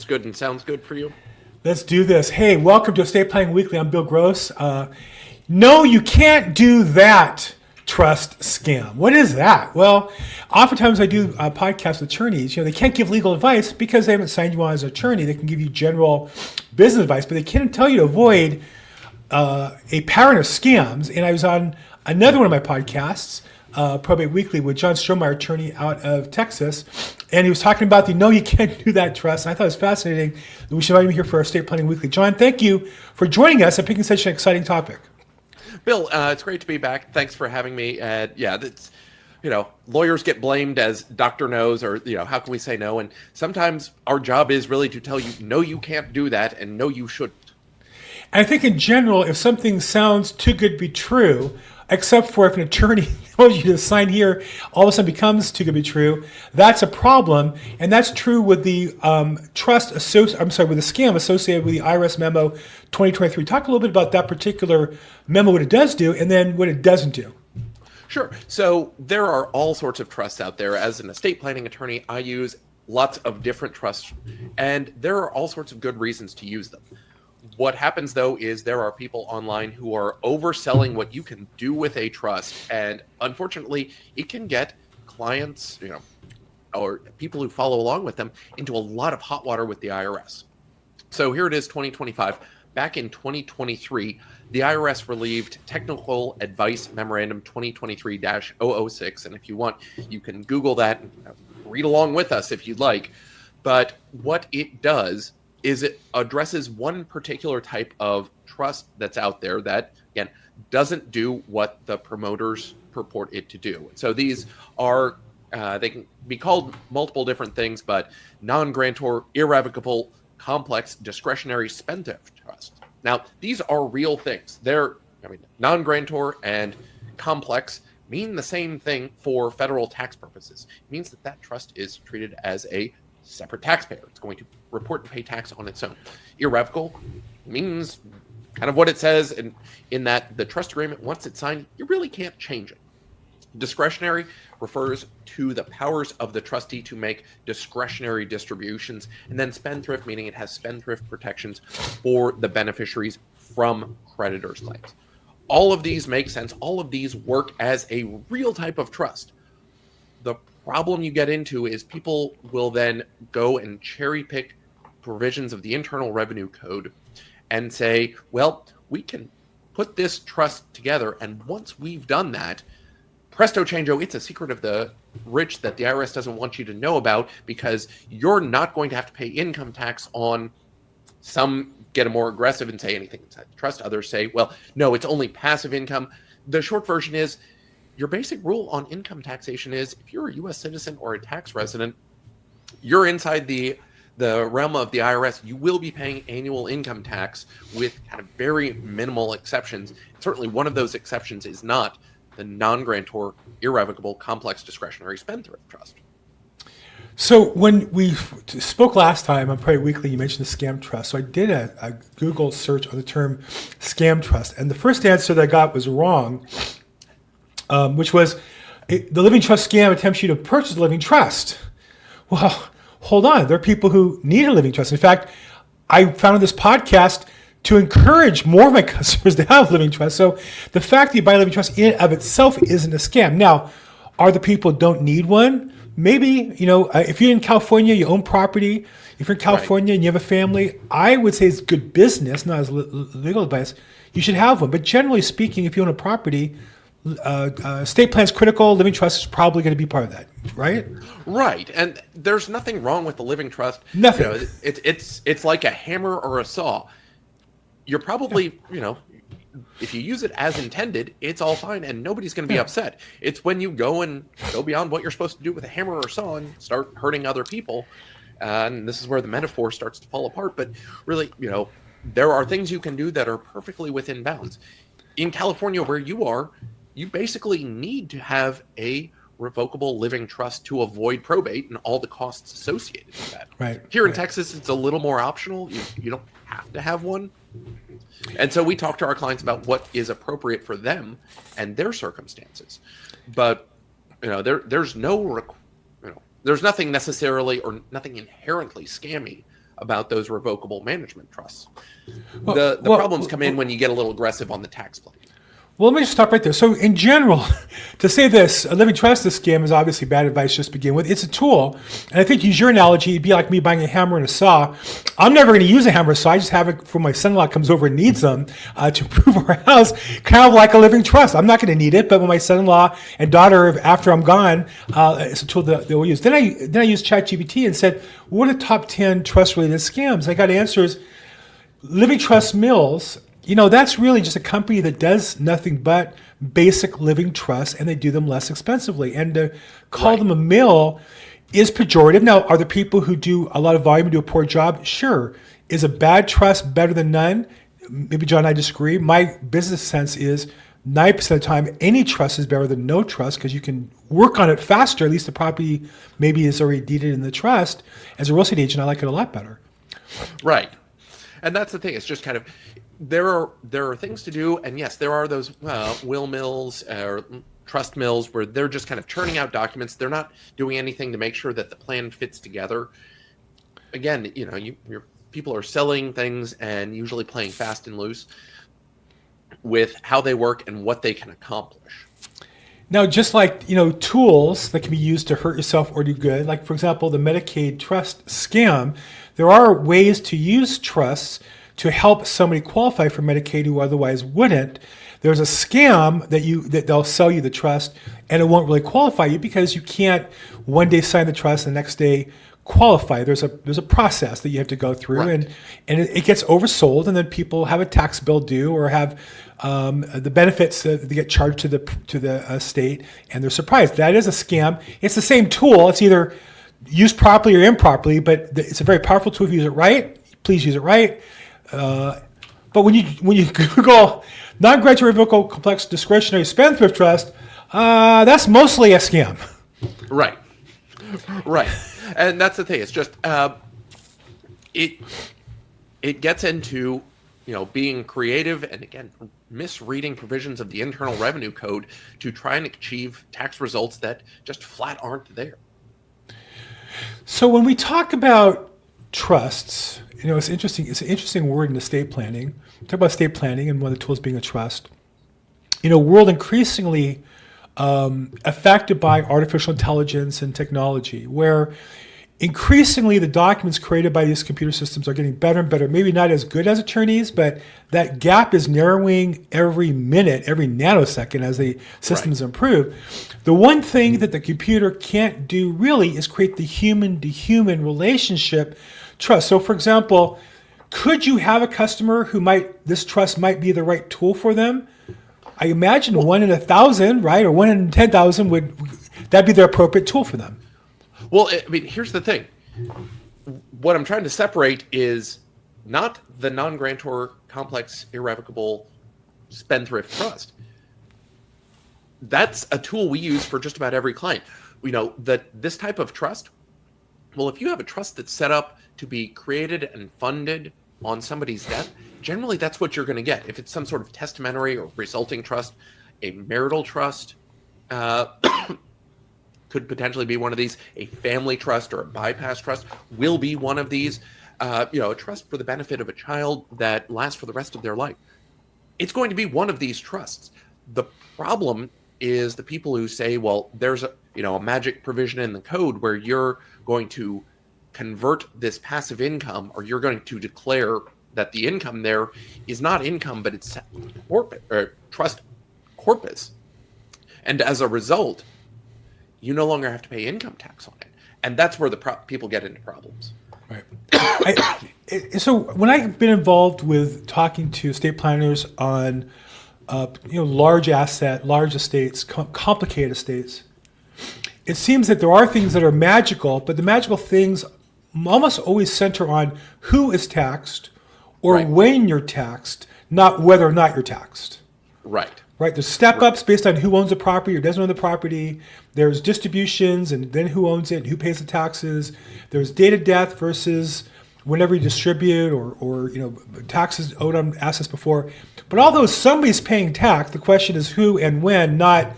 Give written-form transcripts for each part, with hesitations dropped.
good and sounds good for you? Let's do this. Hey, welcome to Estate Planning Weekly. I'm Bill Gross. No, you can't do that trust scam. What is that? Well, oftentimes I do podcasts with attorneys. They can't give legal advice because they haven't signed you on as an attorney. They can give you general business advice, but they can't tell you to avoid a pattern of scams. And I was on another one of my podcasts, Probate Weekly, with John Strohmeyer, attorney out of Texas, and he was talking about the no, you can't do that trust. And I thought it was fascinating. We should invite him here for our Estate Planning Weekly. John, thank you for joining us and picking such an exciting topic. Bill, it's great to be back. Thanks for having me. That's, lawyers get blamed as doctor knows, or, how can we say no? And sometimes our job is really to tell you, no, you can't do that, and no, you shouldn't. And I think in general, if something sounds too good to be true, except for if an attorney tells you to sign here, all of a sudden becomes too good to be true, that's a problem. And that's true with the with the scam associated with the IRS memo 2023. Talk a little bit about that particular memo, what it does do, and then what it doesn't do. Sure. So there are all sorts of trusts out there. As an estate planning attorney, I use lots of different trusts, and there are all sorts of good reasons to use them. What happens, though, is there are people online who are overselling what you can do with a trust. And unfortunately, it can get clients, or people who follow along with them into a lot of hot water with the IRS. So here it is, 2025. Back in 2023, the IRS relieved Technical Advice Memorandum 2023-006. And if you want, you can Google that and read along with us if you'd like. But what it does is it addresses one particular type of trust that's out there that, again, doesn't do what the promoters purport it to do. So these are, they can be called multiple different things, but non-grantor, irrevocable, complex, discretionary spendthrift trust. Now, these are real things. Non-grantor and complex mean the same thing for federal tax purposes. It means that trust is treated as a separate taxpayer. It's going to report and pay tax on its own. Irrevocable means kind of what it says in that the trust agreement, once it's signed, you really can't change it. Discretionary refers to the powers of the trustee to make discretionary distributions, and then spendthrift, meaning it has spendthrift protections for the beneficiaries from creditors' claims. All of these make sense. All of these work as a real type of trust. The problem you get into is people will then go and cherry pick provisions of the Internal Revenue Code and say, well, we can put this trust together, and once we've done that, presto chango, it's a secret of the rich that the IRS doesn't want you to know about, because you're not going to have to pay income tax on. Some get more aggressive and say anything inside the trust. Others say, well, no, it's only passive income. The short version is, your basic rule on income taxation is if you're a U.S. citizen or a tax resident, you're inside the realm of the IRS. You will be paying annual income tax with kind of very minimal exceptions. Certainly one of those exceptions is not the non-grantor, irrevocable, complex, discretionary spendthrift trust. So when we spoke last time on Probate Weekly, you mentioned the scam trust. So I did a Google search on the term scam trust, and the first answer that I got was wrong. Which was the living trust scam attempts you to purchase a living trust. Well, hold on. There are people who need a living trust. In fact, I founded this podcast to encourage more of my customers to have a living trust. So the fact that you buy a living trust in and of itself isn't a scam. Now, are the people who don't need one? Maybe, if you're in California, you own property. If you're in California and you have a family, I would say it's good business, not as legal advice. You should have one. But generally speaking, if you own a property, estate plan's critical. Living trust is probably going to be part of that, right? Right, and there's nothing wrong with the living trust. Nothing. It's like a hammer or a saw. You're probably, if you use it as intended, it's all fine, and nobody's going to be upset. It's when you go beyond what you're supposed to do with a hammer or a saw and start hurting other people, and this is where the metaphor starts to fall apart. But really, there are things you can do that are perfectly within bounds. In California, where you are, you basically need to have a revocable living trust to avoid probate and all the costs associated with that. Right. Here in Texas, it's a little more optional. You don't have to have one. And so we talk to our clients about what is appropriate for them and their circumstances. But there's nothing necessarily or nothing inherently scammy about those revocable management trusts. Well, The well, problems come in when you get a little aggressive on the tax plan. Well, let me just stop right there. So, in general, to say this, a living trust is a scam is obviously bad advice just to begin with. It's a tool. And I think, use your analogy, it'd be like me buying a hammer and a saw. I'm never going to use a hammer, so I just have it for my son-in-law comes over and needs them to improve our house, kind of like a living trust. I'm not going to need it, but when my son-in-law and daughter, after I'm gone, it's a tool that they will use. Then I used ChatGPT and said, what are the top 10 trust-related scams? I got answers. Living Trust Mills, that's really just a company that does nothing but basic living trusts, and they do them less expensively. And to call them a mill is pejorative. Now, are the people who do a lot of volume and do a poor job? Sure. Is a bad trust better than none? Maybe John and I disagree. My business sense is 90% of the time, any trust is better than no trust because you can work on it faster. At least the property maybe is already deeded in the trust. As a real estate agent, I like it a lot better. Right. And that's the thing. It's just kind of, there are things to do. And yes, there are those will mills or trust mills where they're just kind of churning out documents. They're not doing anything to make sure that the plan fits together. Again, your people are selling things and usually playing fast and loose with how they work and what they can accomplish. Now, just like, tools that can be used to hurt yourself or do good, like, for example, the Medicaid trust scam, there are ways to use trusts to help somebody qualify for Medicaid who otherwise wouldn't. There's a scam that they'll sell you the trust, and it won't really qualify you because you can't one day sign the trust, the next day qualify. There's a process that you have to go through, right. and it gets oversold, and then people have a tax bill due or have the benefits that they get charged to the state, and they're surprised. That is a scam. It's the same tool. It's either used properly or improperly, but it's a very powerful tool if you use it right. Please use it right. But when you Google non-grantor revocable complex discretionary spendthrift trust, that's mostly a scam. Right. And that's the thing. It's just it gets into being creative and, again, misreading provisions of the Internal Revenue Code to try and achieve tax results that just flat aren't there. So when we talk about trusts, it's interesting. It's an interesting word in estate planning. We talk about estate planning and one of the tools being a trust. World increasingly affected by artificial intelligence and technology, where increasingly the documents created by these computer systems are getting better and better. Maybe not as good as attorneys, but that gap is narrowing every minute, every nanosecond as the systems improve. The one thing that the computer can't do really is create the human-to-human relationship trust. So, for example, could you have a customer this trust might be the right tool for them? I imagine 1 in 1,000, right, or 1 in 10,000 that'd be the appropriate tool for them. Well, here's the thing. What I'm trying to separate is not the non-grantor complex irrevocable spendthrift trust. That's a tool we use for just about every client. This type of trust, well, if you have a trust that's set up to be created and funded on somebody's death, generally that's what you're going to get. If it's some sort of testamentary or resulting trust, a marital trust, could potentially be one of these. A family trust or a bypass trust will be one of these. A trust for the benefit of a child that lasts for the rest of their life. It's going to be one of these trusts. The problem is the people who say, well, there's a magic provision in the code where you're going to convert this passive income, or you're going to declare that the income there is not income, but it's trust corpus. And as a result, you no longer have to pay income tax on it. And that's where the people get into problems. Right. So when I've been involved with talking to estate planners on large estates, complicated estates, it seems that there are things that are magical, but the magical things almost always center on who is taxed or when you're taxed, not whether or not you're taxed. Right. There's step-ups based on who owns the property or doesn't own the property. There's distributions and then who owns it and who pays the taxes. There's date of death versus whenever you distribute or taxes owed on assets before. But although somebody's paying tax, the question is who and when, not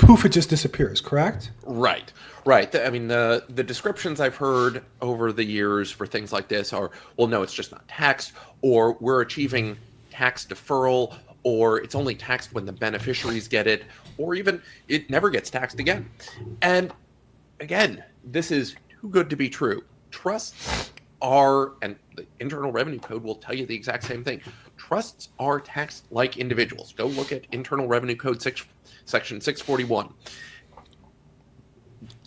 poof, it just disappears, correct? Right, right. I mean, the descriptions I've heard over the years for things like this are, well, no, it's just not taxed, or we're achieving tax deferral, or it's only taxed when the beneficiaries get it, or even it never gets taxed again. And again, this is too good to be true. Trusts are, and the Internal Revenue Code will tell you the exact same thing. Trusts are taxed like individuals. Go look at Internal Revenue Code Section 641.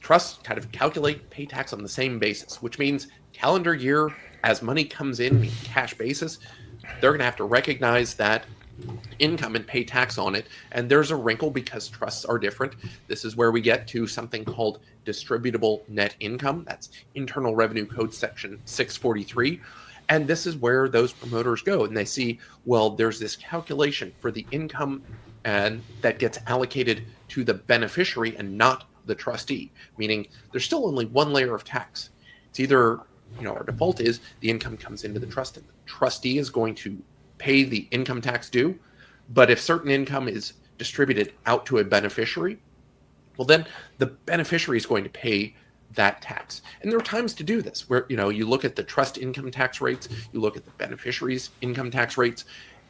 Trusts kind of calculate pay tax on the same basis, which means calendar year, as money comes in cash basis, they're going to have to recognize that income and pay tax on it. And there's a wrinkle because trusts are different. This is where we get to something called distributable net income. That's Internal Revenue Code Section 643. And this is where those promoters go. And they see, well, there's this calculation for the income and that gets allocated to the beneficiary and not the trustee, meaning there's still only one layer of tax. It's either, our default is the income comes into the trust and the trustee is going to pay the income tax due. But if certain income is distributed out to a beneficiary, well, then the beneficiary is going to pay that tax. And there are times to do this where, you look at the trust income tax rates, you look at the beneficiary's income tax rates,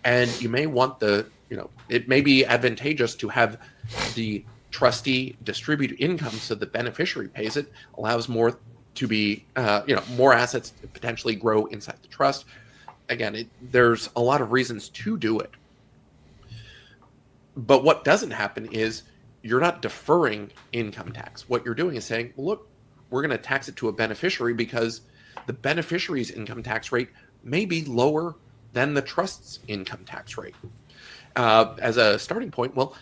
and you may want it may be advantageous to have the trustee distribute income so the beneficiary pays it, allows more to be, more assets to potentially grow inside the trust. Again, there's a lot of reasons to do it. But what doesn't happen is you're not deferring income tax. What you're doing is saying, well, look, we're going to tax it to a beneficiary because the beneficiary's income tax rate may be lower than the trust's income tax rate. As a starting point, well,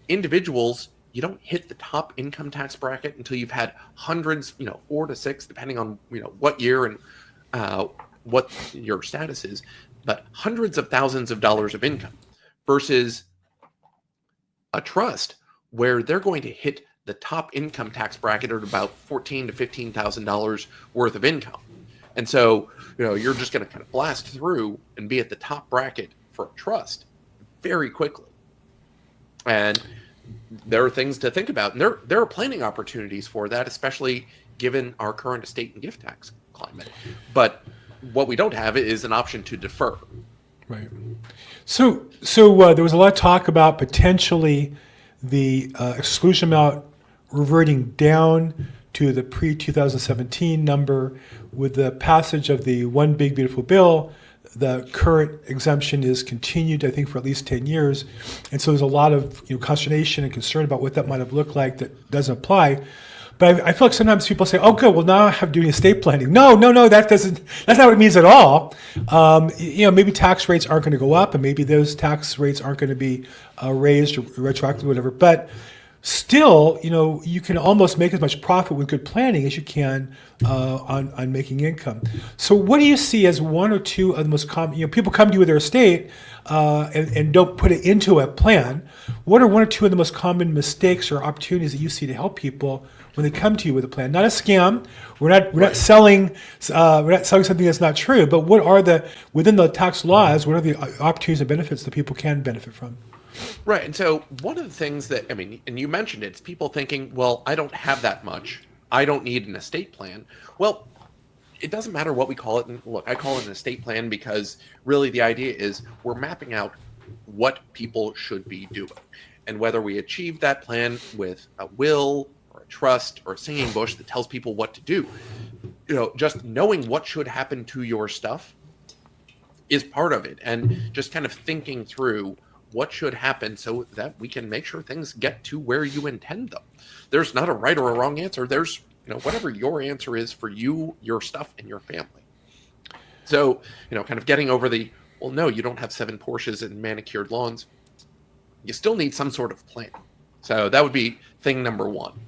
individuals, you don't hit the top income tax bracket until you've had hundreds, 4 to 6, depending on, what year and what your status is, but hundreds of thousands of dollars of income versus a trust where they're going to hit the top income tax bracket at about $14,000 to $15,000 worth of income. And so, you're just going to kind of blast through and be at the top bracket for a trust very quickly. And there are things to think about. And there are planning opportunities for that, especially given our current estate and gift tax climate. But what we don't have is an option to defer. Right. So there was a lot of talk about potentially the exclusion amount reverting down to the pre-2017 number. With the passage of the One Big Beautiful Bill, the current exemption is continued, I think, for at least 10 years. And so there's a lot of consternation and concern about what that might have looked like that doesn't apply. But I feel like sometimes people say, oh, good, well, now I have doing estate planning. No, that's not what it means at all. Maybe tax rates aren't going to go up, and maybe those tax rates aren't going to be raised or retroactive or whatever. But still, you can almost make as much profit with good planning as you can on making income. So what do you see as one or two of the most common, people come to you with their estate and don't put it into a plan. What are one or two of the most common mistakes or opportunities that you see to help people when they come to you with a plan? Not a scam. We're not selling something that's not true, but what are within the tax laws, what are the opportunities and benefits that people can benefit from? Right. And so one of the things and you mentioned it's people thinking, well, I don't have that much. I don't need an estate plan. Well, it doesn't matter what we call it. And look, I call it an estate plan because really the idea is we're mapping out what people should be doing. And whether we achieve that plan with a will or a trust or a singing bush that tells people what to do, just knowing what should happen to your stuff is part of it. And just kind of thinking through what should happen so that we can make sure things get to where you intend them. There's not a right or a wrong answer. There's, whatever your answer is for you, your stuff, and your family. So, kind of getting over well, no, you don't have 7 Porsches and manicured lawns. You still need some sort of plan. So that would be thing number one.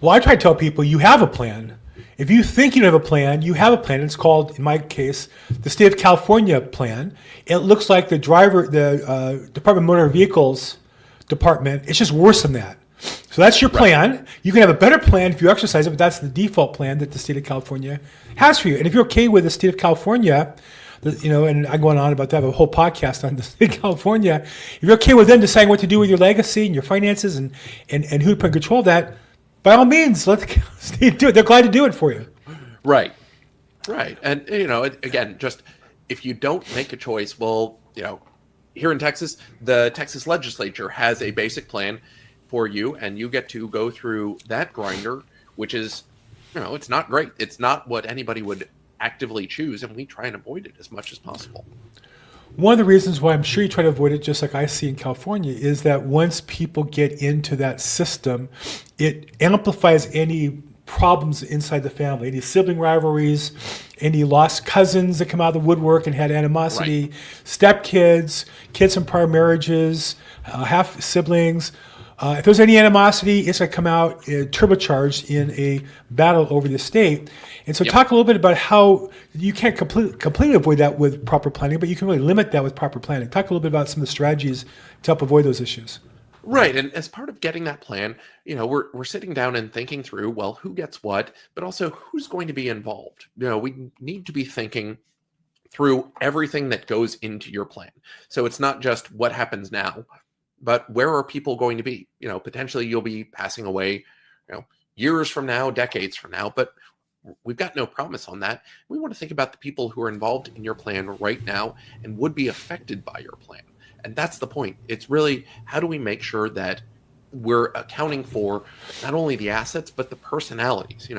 Well, I try to tell people you have a plan. If you think you have a plan, you have a plan. It's called, in my case, the State of California plan. It looks like the Department of Motor Vehicles department. It's just worse than that. So that's your plan. You can have a better plan if you exercise it, but that's the default plan that the State of California has for you. And if you're okay with the State of California, And I'm going on about that. I have a whole podcast on this in California. If you're okay with them deciding what to do with your legacy and your finances and who put in control of that, by all means, let the state do it. They're glad to do it for you. Right. Right. And, again, just if you don't make a choice, well, here in Texas, the Texas legislature has a basic plan for you, and you get to go through that grinder, which is, it's not great. It's not what anybody would actively choose, and we try and avoid it as much as possible. One of the reasons why I'm sure you try to avoid it, just like I see in California, is that once people get into that system, it amplifies any problems inside the family, any sibling rivalries, any lost cousins that come out of the woodwork and had animosity, Right. stepkids, kids from prior marriages, half siblings. If there's any animosity, it's going to come out turbocharged in a battle over the estate. And so Yep. talk a little bit about how you can't completely avoid that with proper planning, but you can really limit that with proper planning. Talk a little bit about some of the strategies to help avoid those issues. Right. And as part of getting that plan, we're sitting down and thinking through, well, who gets what, but also who's going to be involved. We need to be thinking through everything that goes into your plan. So it's not just what happens now, but where are people going to be? Potentially you'll be passing away, years from now, decades from now, but we've got no promise on that. We want to think about the people who are involved in your plan right now and would be affected by your plan. And that's the point. It's really, how do we make sure that we're accounting for not only the assets, but the personalities,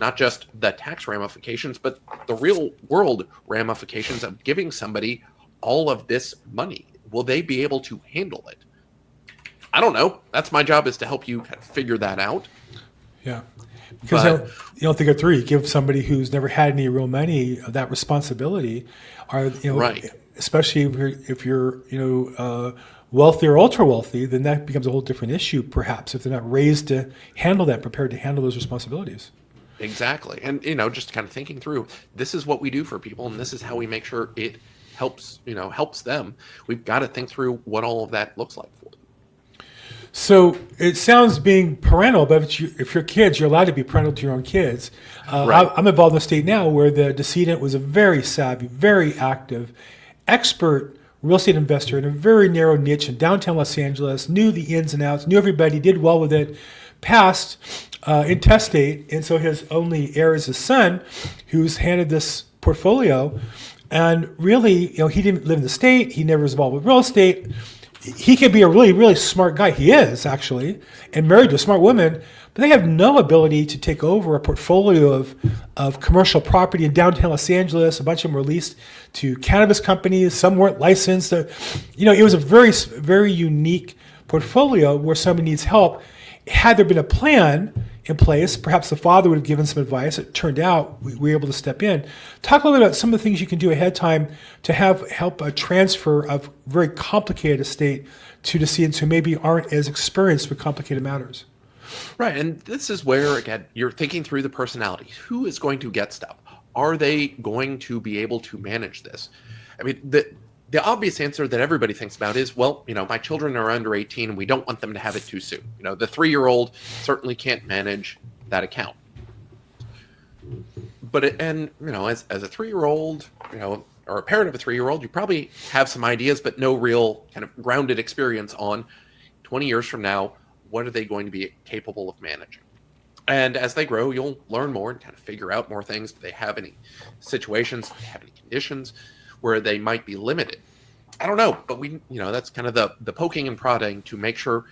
not just the tax ramifications, but the real world ramifications of giving somebody all of this money. Will they be able to handle it? I don't know. That's my job, is to help you kind of figure that out. Yeah. Because you don't think it through. You give somebody who's never had any real money that responsibility, Right. Especially if you're wealthy or ultra wealthy, then that becomes a whole different issue. Perhaps if they're not raised to handle that, prepared to handle those responsibilities. Exactly. And, just kind of thinking through, this is what we do for people, and this is how we make sure it helps them. We've got to think through what all of that looks like for them. So it sounds being parental, but if you're kids, you're allowed to be parental to your own kids. Right. I'm involved in a state now where the decedent was a very savvy, very active, expert real estate investor in a very narrow niche in downtown Los Angeles, knew the ins and outs, knew everybody, did well with it, passed intestate, and so his only heir is his son, who's handed this portfolio. And really, he didn't live in the state. He never was involved with real estate. He could be a really, really smart guy. He is, actually, and married to a smart woman, but they have no ability to take over a portfolio of commercial property in downtown Los Angeles. A bunch of them were leased to cannabis companies. Some weren't licensed. It was a very, very unique portfolio where somebody needs help. Had there been a plan in place, perhaps the father would have given some advice. It turned out we were able to step in. Talk a little bit about some of the things you can do ahead of time to help a transfer of very complicated estate to decedents who maybe aren't as experienced with complicated matters. Right. And this is where, again, you're thinking through the personalities. Who is going to get stuff? Are they going to be able to manage this? I mean, the obvious answer that everybody thinks about is, well, my children are under 18 and we don't want them to have it too soon. The 3-year-old certainly can't manage that account. But as a 3-year-old, or a parent of a 3-year-old, you probably have some ideas, but no real kind of grounded experience on 20 years from now, what are they going to be capable of managing? And as they grow, you'll learn more and kind of figure out more things. Do they have any situations? Do they have any conditions where they might be limited? I don't know, but that's kind of the poking and prodding to make sure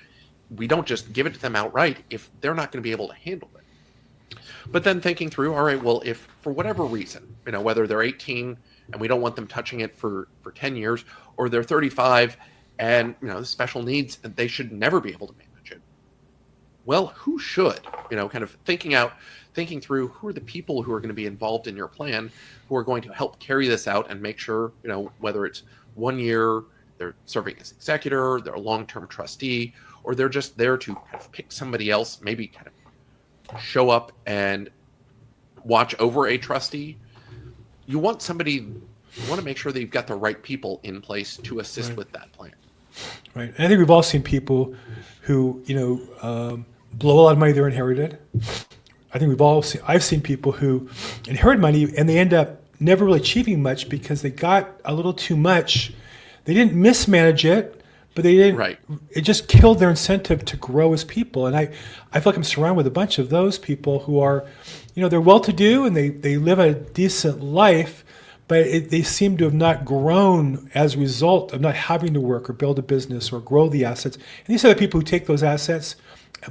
we don't just give it to them outright if they're not going to be able to handle it. But then thinking through, all right, well, if for whatever reason, whether they're 18 and we don't want them touching it for 10 years, or they're 35 and, special needs, and they should never be able to manage it. Well, who should? Kind of thinking through who are the people who are going to be involved in your plan, who are going to help carry this out and make sure, whether it's 1 year, they're serving as executor, they're a long-term trustee, or they're just there to kind of pick somebody else, maybe kind of show up and watch over a trustee. You want to make sure that you've got the right people in place to assist Right. with that plan. Right. And I think we've all seen people who, blow a lot of money they're inherited. I think I've seen people who inherit money and they end up never really achieving much because they got a little too much. They didn't mismanage it, but they didn't. Right. It just killed their incentive to grow as people. And I feel like I'm surrounded with a bunch of those people who are, they're well-to-do and they live a decent life, but they seem to have not grown as a result of not having to work or build a business or grow the assets. And these are the people who take those assets,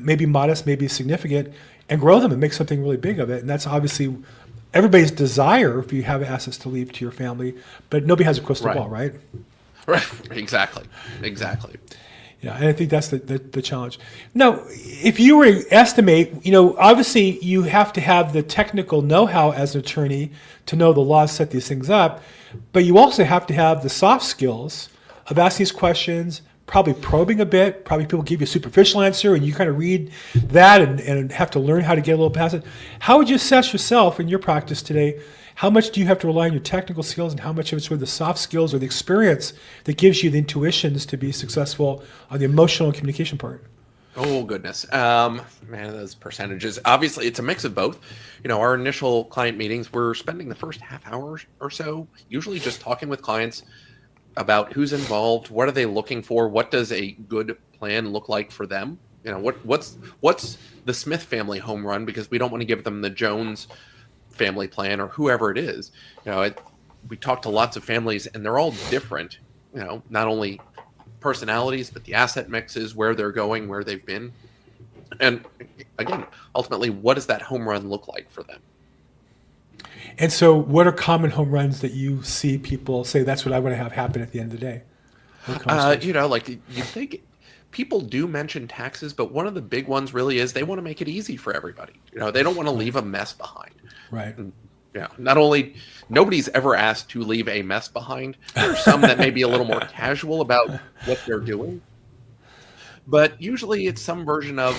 maybe modest, maybe significant, and grow them and make something really big of it. And that's obviously everybody's desire if you have assets to leave to your family, but nobody has a crystal ball, right? Right. Exactly. Yeah, and I think that's the challenge. Now, if you were to estimate, obviously you have to have the technical know-how as an attorney to know the laws set these things up, but you also have to have the soft skills of asking these questions, probably probing a bit. Probably people give you a superficial answer and you kind of read that and have to learn how to get a little past it. How would you assess yourself in your practice today? How much do you have to rely on your technical skills and how much of it's sort of the soft skills or the experience that gives you the intuitions to be successful on the emotional and communication part? Oh, goodness. Man, those percentages. Obviously, it's a mix of both. Our initial client meetings, we're spending the first half hour or so, usually just talking with clients about who's involved, what are they looking for, what does a good plan look like for them? What's the Smith family home run, because we don't want to give them the Jones family plan or whoever it is. We talk to lots of families and they're all different, not only personalities, but the asset mixes, where they're going, where they've been. And again, ultimately, what does that home run look like for them? And so what are common home runs that you see people say, that's what I want to have happen at the end of the day? You think people do mention taxes, but one of the big ones really is they want to make it easy for everybody. They don't want to leave a mess behind. Right. And, not only, nobody's ever asked to leave a mess behind. There's some that may be a little more casual about what they're doing. But usually it's some version of,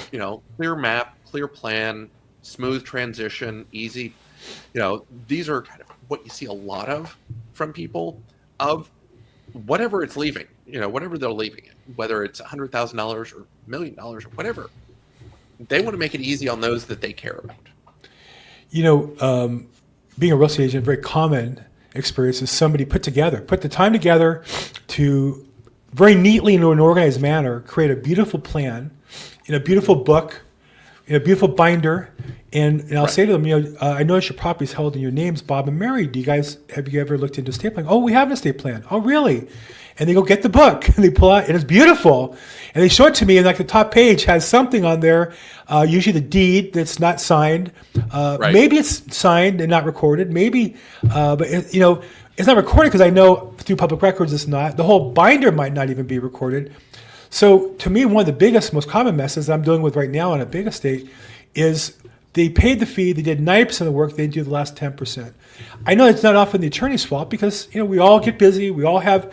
clear map, clear plan, smooth transition, easy. These are kind of what you see a lot of from people of whatever it's leaving, whatever they're leaving it, whether it's $100,000 or $1 million or whatever. They want to make it easy on those that they care about. Being a real estate agent, a very common experience is somebody put the time together to very neatly in an organized manner, create a beautiful plan in a beautiful book, in a beautiful binder. And I'll say to them, I notice your property is held in your names, Bob and Mary. Have you ever looked into estate plan? Oh, we have an estate plan. Oh, really? And they go get the book and they pull out, and it's beautiful. And they show it to me, and like the top page has something on there, usually the deed that's not signed. Maybe it's signed and not recorded. Maybe, but it's not recorded because I know through public records it's not. The whole binder might not even be recorded. So to me, one of the biggest, most common messes I'm dealing with right now on a big estate is they paid the fee, they did 90% of the work, they didn't do the last 10%. I know it's not often the attorney's fault because, we all get busy, we all have,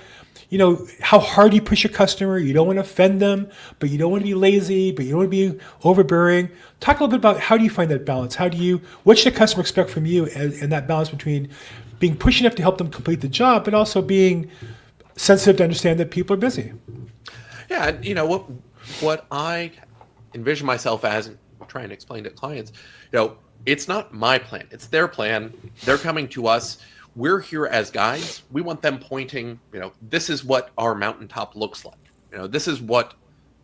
how hard you push your customer, you don't want to offend them, but you don't want to be lazy, but you don't want to be overbearing. Talk a little bit about how do you find that balance? What should the customer expect from you and that balance between being pushy enough to help them complete the job, but also being sensitive to understand that people are busy? Yeah, what I envision myself as, and try and explain to clients, it's not my plan, it's their plan. They're coming to us. We're here as guides. We want them pointing, this is what our mountaintop looks like. This is what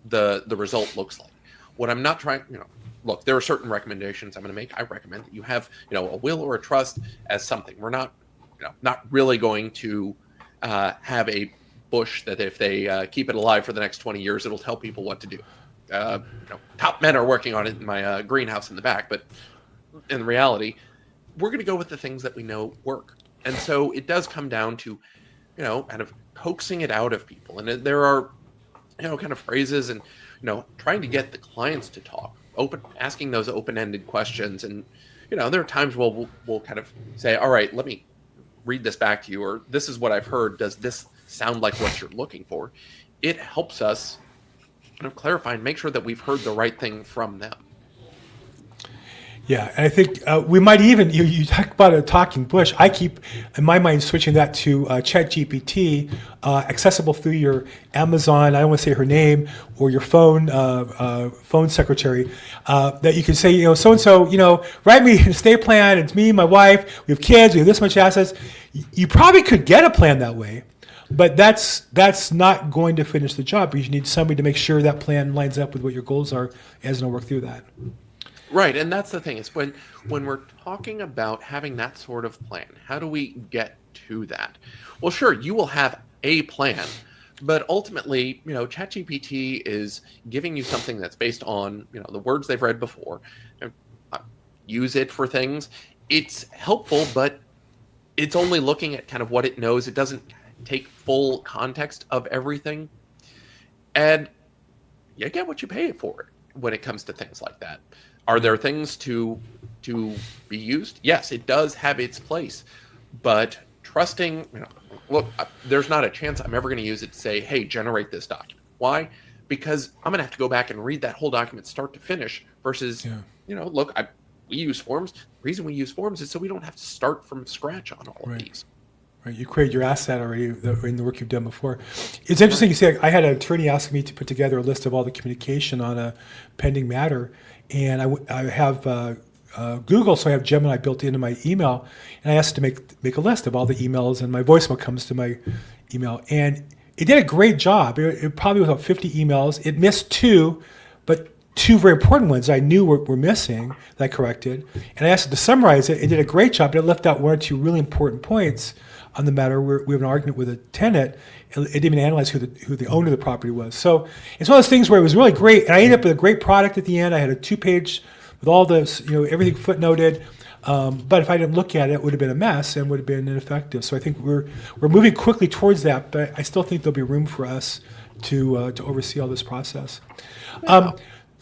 the result looks like. What I'm not trying, look, there are certain recommendations I'm going to make. I recommend that you have, a will or a trust as something. We're not, not really going to have a bush that if they keep it alive for the next 20 years, it'll tell people what to do. Top men are working on it in my greenhouse in the back, but in reality, we're going to go with the things that we know work. And so it does come down to, kind of coaxing it out of people. And there are, kind of phrases and, trying to get the clients to talk, asking those open-ended questions. And, there are times where we'll kind of say, all right, let me read this back to you, or this is what I've heard. Does this sound like what you're looking for? It helps us kind of clarify and make sure that we've heard the right thing from them. Yeah, and I think we might even, you talk about a talking bush. I keep, in my mind, switching that to ChatGPT, accessible through your Amazon, I don't want to say her name, or your phone secretary, that you can say, so-and-so, write me an estate plan. It's me, my wife, we have kids, we have this much assets. You probably could get a plan that way, but that's not going to finish the job, because you need somebody to make sure that plan lines up with what your goals are as you work through that. Right, and that's the thing, is when we're talking about having that sort of plan, how do we get to that? Well, sure, you will have a plan, but ultimately, ChatGPT is giving you something that's based on, the words they've read before. Use it for things. It's helpful, but it's only looking at kind of what it knows. It doesn't take full context of everything. And you get what you pay for it when it comes to things like that. Are there things to be used? Yes, it does have its place, but trusting, look, there's not a chance I'm ever going to use it to say, hey, generate this document. Why? Because I'm going to have to go back and read that whole document start to finish versus, look, we use forms. The reason we use forms is so we don't have to start from scratch on all of these. Right, you created your asset already in the work you've done before. It's interesting you say, I had an attorney ask me to put together a list of all the communication on a pending matter. And I have Google, so I have Gemini built into my email, and I asked it to make a list of all the emails, and my voicemail comes to my email, and it did a great job. It probably was about 50 emails. It missed 2, but 2 very important ones I knew were missing that I corrected, and I asked it to summarize it. It did a great job, but it left out 1 or 2 really important points on the matter where we have an argument with a tenant. It didn't even analyze who the owner of the property was. So it's one of those things where it was really great, and I ended up with a great product at the end. I had a 2-page with all this, everything footnoted. But if I didn't look at it, it would have been a mess and would have been ineffective. So I think we're moving quickly towards that, but I still think there'll be room for us to oversee all this process.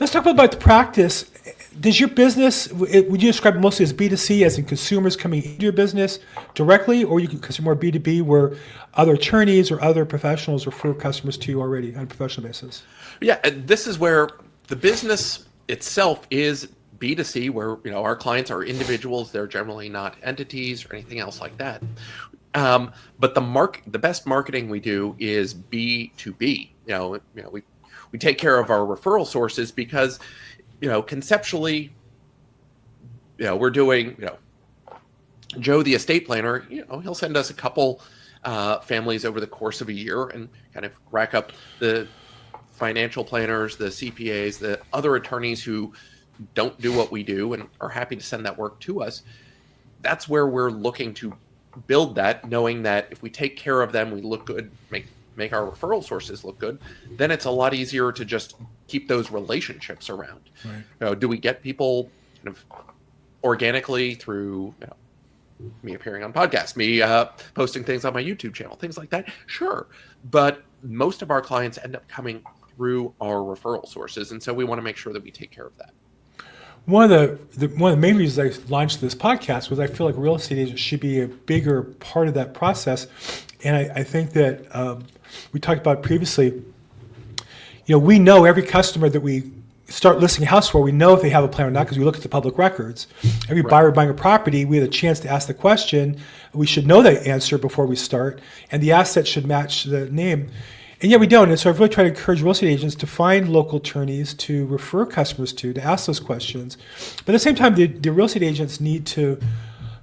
Let's talk about the practice. Does your business, would you describe it mostly as B2C, as in consumers coming into your business directly, or you can consider more B2B, where other attorneys or other professionals refer customers to you already on a professional basis? Yeah, this is where the business itself is B2C, where our clients are individuals. They're generally not entities or anything else like that. But the best marketing we do is B2B. We take care of our referral sources because, conceptually, we're doing, Joe, the estate planner, he'll send us a couple families over the course of a year and kind of rack up the financial planners, the CPAs, the other attorneys who don't do what we do and are happy to send that work to us. That's where we're looking to build that, knowing that if we take care of them, we look good, make our referral sources look good, then it's a lot easier to just keep those relationships around. Right. Do we get people kind of organically through me appearing on podcasts, me posting things on my YouTube channel, things like that? Sure. But most of our clients end up coming through our referral sources. And so we want to make sure that we take care of that. One of the main reasons I launched this podcast was I feel like real estate agents should be a bigger part of that process. And I think that we talked about previously, we know every customer that we start listing a house for, we know if they have a plan or not because we look at the public records. Every buyer buying a property, we had a chance to ask the question. We should know the answer before we start, and the asset should match the name. And yet we don't. And so I've really tried to encourage real estate agents to find local attorneys to refer customers to ask those questions. But at the same time, the real estate agents need to,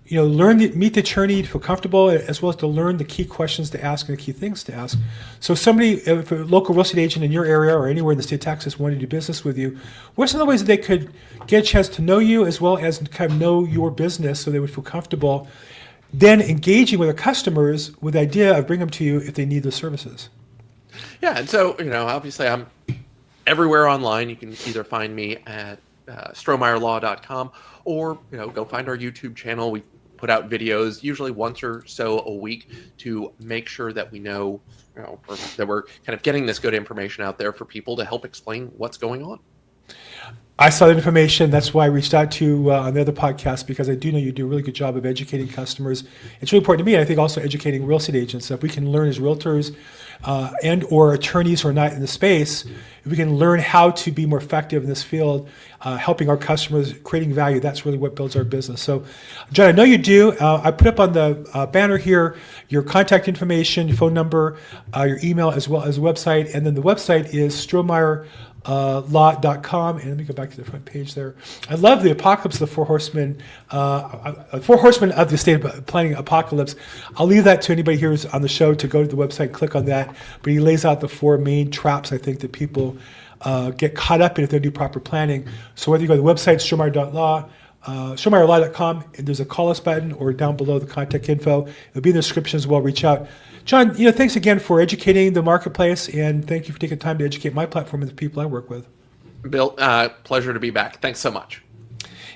meet the attorney to feel comfortable, as well as to learn the key questions to ask and the key things to ask. So if a local real estate agent in your area or anywhere in the state of Texas wanted to do business with you, what are some of the ways that they could get a chance to know you as well as kind of know your business so they would feel comfortable then engaging with their customers with the idea of bringing them to you if they need the services? Yeah, and so, obviously I'm everywhere online. You can either find me at strohmeyerlaw.com or, go find our YouTube channel. We put out videos usually once or so a week to make sure that we know, that we're kind of getting this good information out there for people to help explain what's going on. I saw that information. That's why I reached out to you on the other podcast, because I do know you do a really good job of educating customers. It's really important to me, and I think also educating real estate agents. So if we can learn as realtors and or attorneys who are not in the space, if we can learn how to be more effective in this field, helping our customers, creating value, that's really what builds our business. So, John, I know you do. I put up on the banner here your contact information, your phone number, your email, as well as the website. And then the website is Strohmeyer.com. And let me go back to the front page there. I love the apocalypse of the four horsemen of the estate planning apocalypse. I'll leave that to anybody here who's on the show to go to the website, click on that. But he lays out the four main traps I think that people get caught up in if they do proper planning. So whether you go to the website, Strohmeyer.law, Strohmeyerlaw.com, and there's a call us button, or down below the contact info. It'll be in the description as well. Reach out. John, thanks again for educating the marketplace, and thank you for taking time to educate my platform and the people I work with. Bill, pleasure to be back. Thanks so much.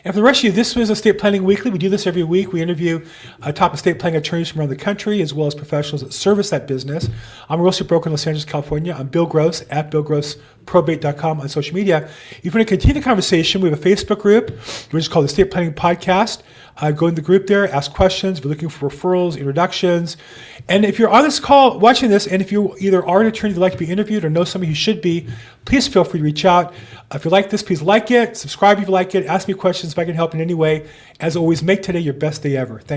And for the rest of you, this was Estate Planning Weekly. We do this every week. We interview top estate planning attorneys from around the country, as well as professionals that service that business. I'm a real estate broker in Los Angeles, California. I'm Bill Gross at BillGrossProbate.com on social media. If you want to continue the conversation, we have a Facebook group, which is called the Estate Planning Podcast. Go in the group there, ask questions. We're looking for referrals, introductions. And if you're on this call watching this, and if you either are an attorney that'd like to be interviewed or know somebody who should be, please feel free to reach out. If you like this, please like it, subscribe if you like it, ask me questions if I can help in any way. As always, make today your best day ever. Thanks.